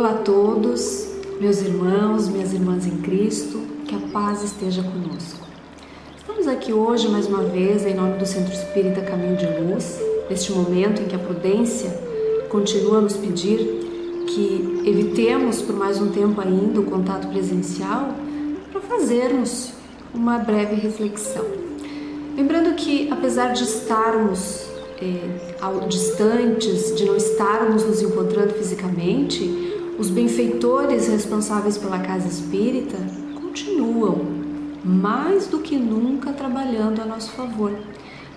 Olá a todos, meus irmãos, minhas irmãs em Cristo, que a paz esteja conosco. Estamos aqui hoje mais uma vez em nome do Centro Espírita Caminho de Luz, neste momento em que a prudência continua a nos pedir que evitemos por mais um tempo ainda o contato presencial para fazermos uma breve reflexão. Lembrando que apesar de estarmos distantes, de não estarmos nos encontrando fisicamente, os benfeitores responsáveis pela Casa Espírita continuam, mais do que nunca, trabalhando a nosso favor,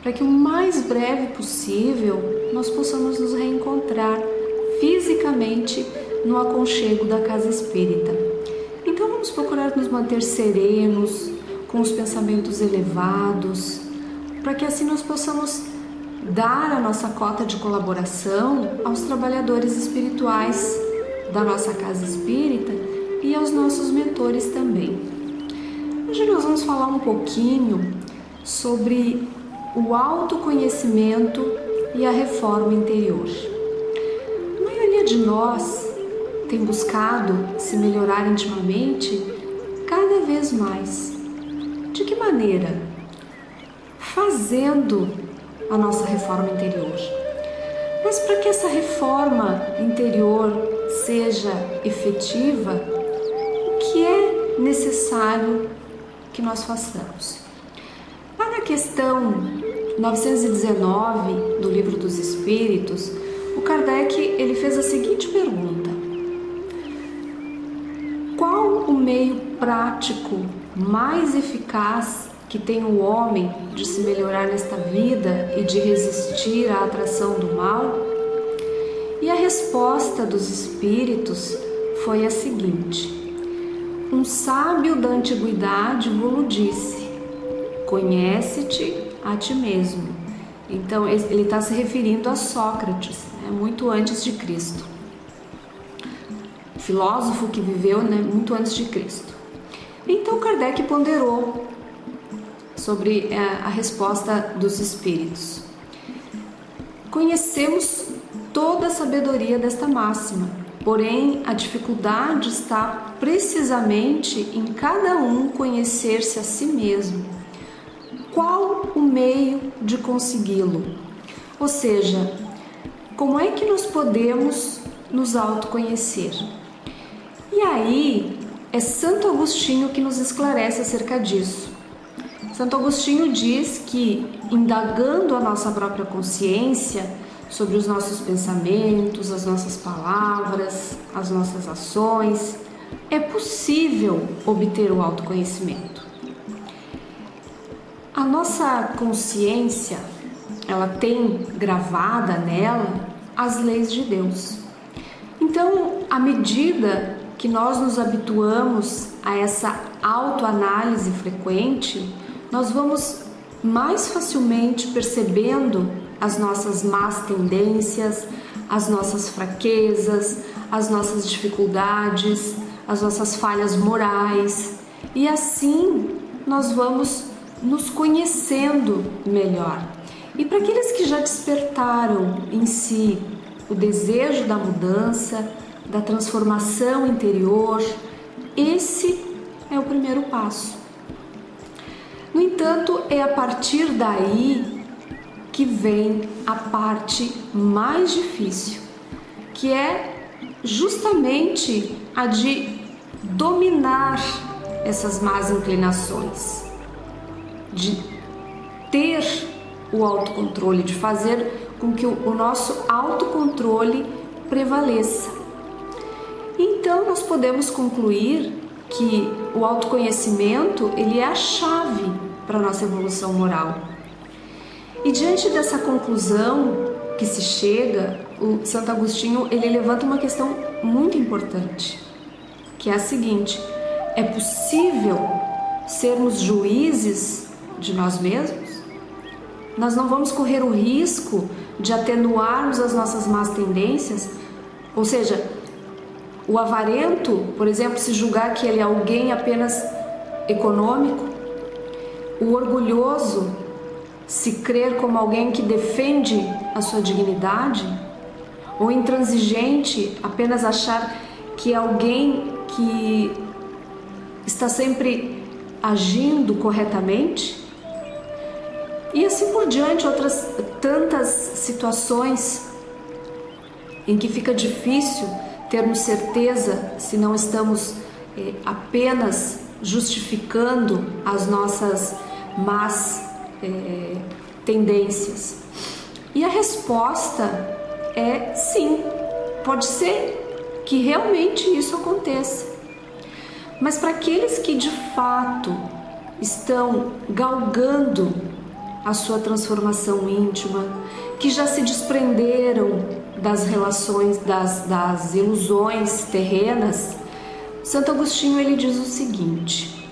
para que o mais breve possível nós possamos nos reencontrar fisicamente no aconchego da Casa Espírita. Então vamos procurar nos manter serenos, com os pensamentos elevados, para que assim nós possamos dar a nossa cota de colaboração aos trabalhadores espirituais da nossa Casa Espírita e aos nossos mentores também. Hoje nós vamos falar um pouquinho sobre o autoconhecimento e a reforma interior. A maioria de nós tem buscado se melhorar intimamente cada vez mais. De que maneira? Fazendo a nossa reforma interior. Mas para que essa reforma interior seja efetiva, o que é necessário que nós façamos? Lá na questão 919 do Livro dos Espíritos, o Kardec ele fez a seguinte pergunta: qual o meio prático mais eficaz que tem o homem de se melhorar nesta vida e de resistir à atração do mal? E a resposta dos espíritos foi a seguinte: um sábio da antiguidade vos disse, conhece-te a ti mesmo. Então ele está se referindo a Sócrates, muito antes de Cristo, filósofo que viveu muito antes de Cristo. Então Kardec ponderou sobre a resposta dos espíritos. Conhecemos toda a sabedoria desta máxima, porém a dificuldade está precisamente em cada um conhecer-se a si mesmo. Qual o meio de consegui-lo? Ou seja, como é que nós podemos nos autoconhecer? E aí é Santo Agostinho que nos esclarece acerca disso. Santo Agostinho diz que, indagando a nossa própria consciência sobre os nossos pensamentos, as nossas palavras, as nossas ações, é possível obter o autoconhecimento. A nossa consciência, ela tem gravada nela as leis de Deus. Então, à medida que nós nos habituamos a essa autoanálise frequente, nós vamos mais facilmente percebendo as nossas más tendências, as nossas fraquezas, as nossas dificuldades, as nossas falhas morais, e assim nós vamos nos conhecendo melhor. E para aqueles que já despertaram em si o desejo da mudança, da transformação interior, esse é o primeiro passo. No entanto, é a partir daí que vem a parte mais difícil, que é justamente a de dominar essas más inclinações, de ter o autocontrole, de fazer com que o nosso autocontrole prevaleça. Então, nós podemos concluir que o autoconhecimento ele é a chave para a nossa evolução moral. E diante dessa conclusão que se chega, o Santo Agostinho ele levanta uma questão muito importante, que é a seguinte: é possível sermos juízes de nós mesmos? Nós não vamos correr o risco de atenuarmos as nossas más tendências? Ou seja, o avarento, por exemplo, se julgar que ele é alguém apenas econômico, o orgulhoso se crer como alguém que defende a sua dignidade, ou intransigente apenas achar que é alguém que está sempre agindo corretamente? E assim por diante, outras tantas situações em que fica difícil termos certeza se não estamos apenas justificando as nossas más tendências. E a resposta é sim, pode ser que realmente isso aconteça. Mas para aqueles que de fato estão galgando a sua transformação íntima, que já se desprenderam das relações, das ilusões terrenas, Santo Agostinho ele diz o seguinte: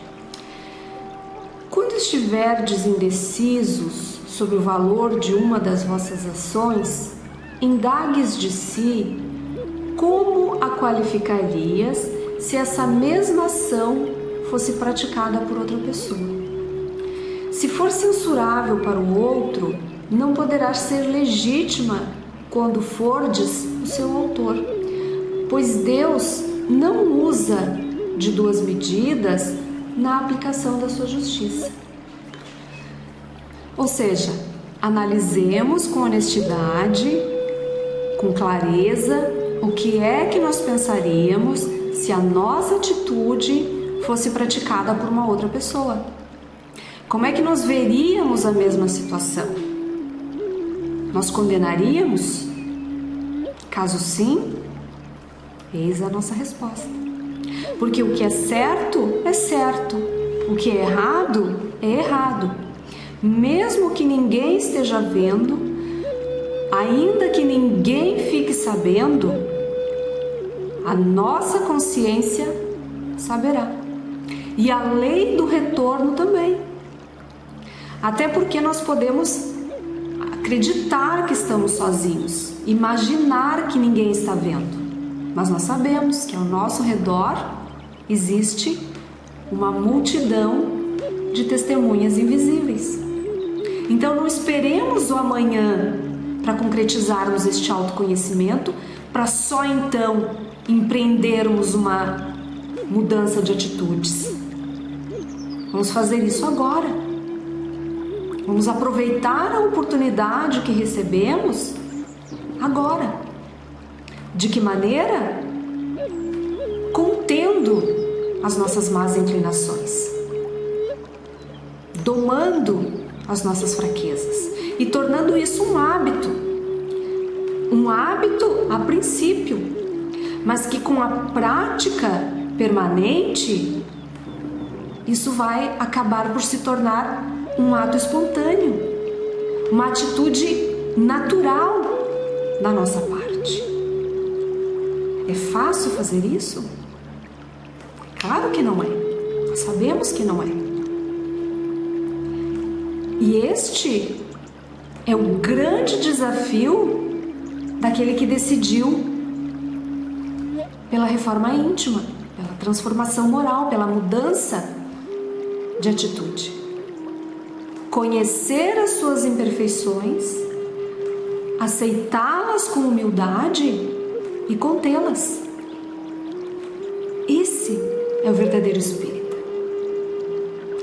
quando estiverdes indecisos sobre o valor de uma das vossas ações, indagues de si como a qualificarias se essa mesma ação fosse praticada por outra pessoa. Se for censurável para o outro, não poderá ser legítima quando fordes o seu autor, pois Deus não usa de duas medidas na aplicação da sua justiça. Ou seja, analisemos com honestidade, com clareza, o que é que nós pensaríamos se a nossa atitude fosse praticada por uma outra pessoa. Como é que nós veríamos a mesma situação? Nós condenaríamos? Caso sim, eis a nossa resposta. Porque o que é certo, o que é errado, mesmo que ninguém esteja vendo, ainda que ninguém fique sabendo, a nossa consciência saberá. E a lei do retorno também. Até porque nós podemos acreditar que estamos sozinhos, imaginar que ninguém está vendo. Mas nós sabemos que ao nosso redor existe uma multidão de testemunhas invisíveis. Então não esperemos o amanhã para concretizarmos este autoconhecimento, para só então empreendermos uma mudança de atitudes. Vamos fazer isso agora. Vamos aproveitar a oportunidade que recebemos agora. De que maneira? Contendo as nossas más inclinações, domando as nossas fraquezas e tornando isso um hábito a princípio, mas que com a prática permanente isso vai acabar por se tornar um ato espontâneo, uma atitude natural da nossa parte. É fácil fazer isso? Claro que não é. Nós sabemos que não é. E este é o grande desafio daquele que decidiu pela reforma íntima, pela transformação moral, pela mudança de atitude. Conhecer as suas imperfeições, aceitá-las com humildade e contê-las. Esse é o verdadeiro espírita.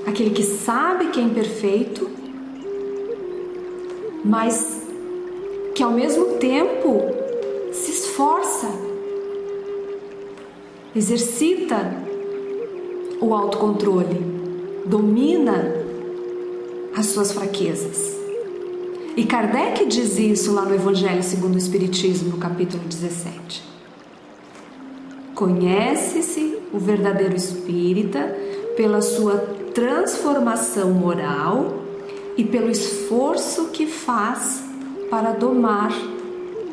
Aquele que sabe que é imperfeito, mas que ao mesmo tempo se esforça, exercita o autocontrole, domina as suas fraquezas. E Kardec diz isso lá no Evangelho segundo o Espiritismo, no capítulo 17. Conhece-se o verdadeiro espírita pela sua transformação moral e pelo esforço que faz para domar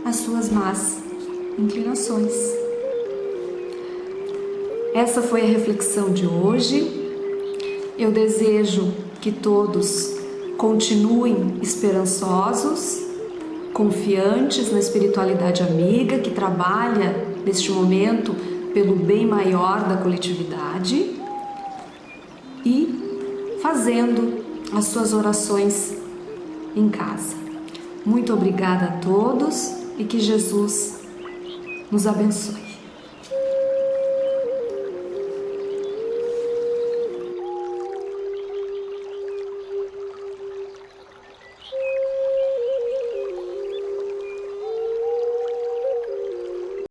as suas más inclinações. Essa foi a reflexão de hoje. Eu desejo que todos continuem esperançosos, confiantes na espiritualidade amiga que trabalha neste momento pelo bem maior da coletividade e fazendo as suas orações em casa. Muito obrigada a todos e que Jesus nos abençoe.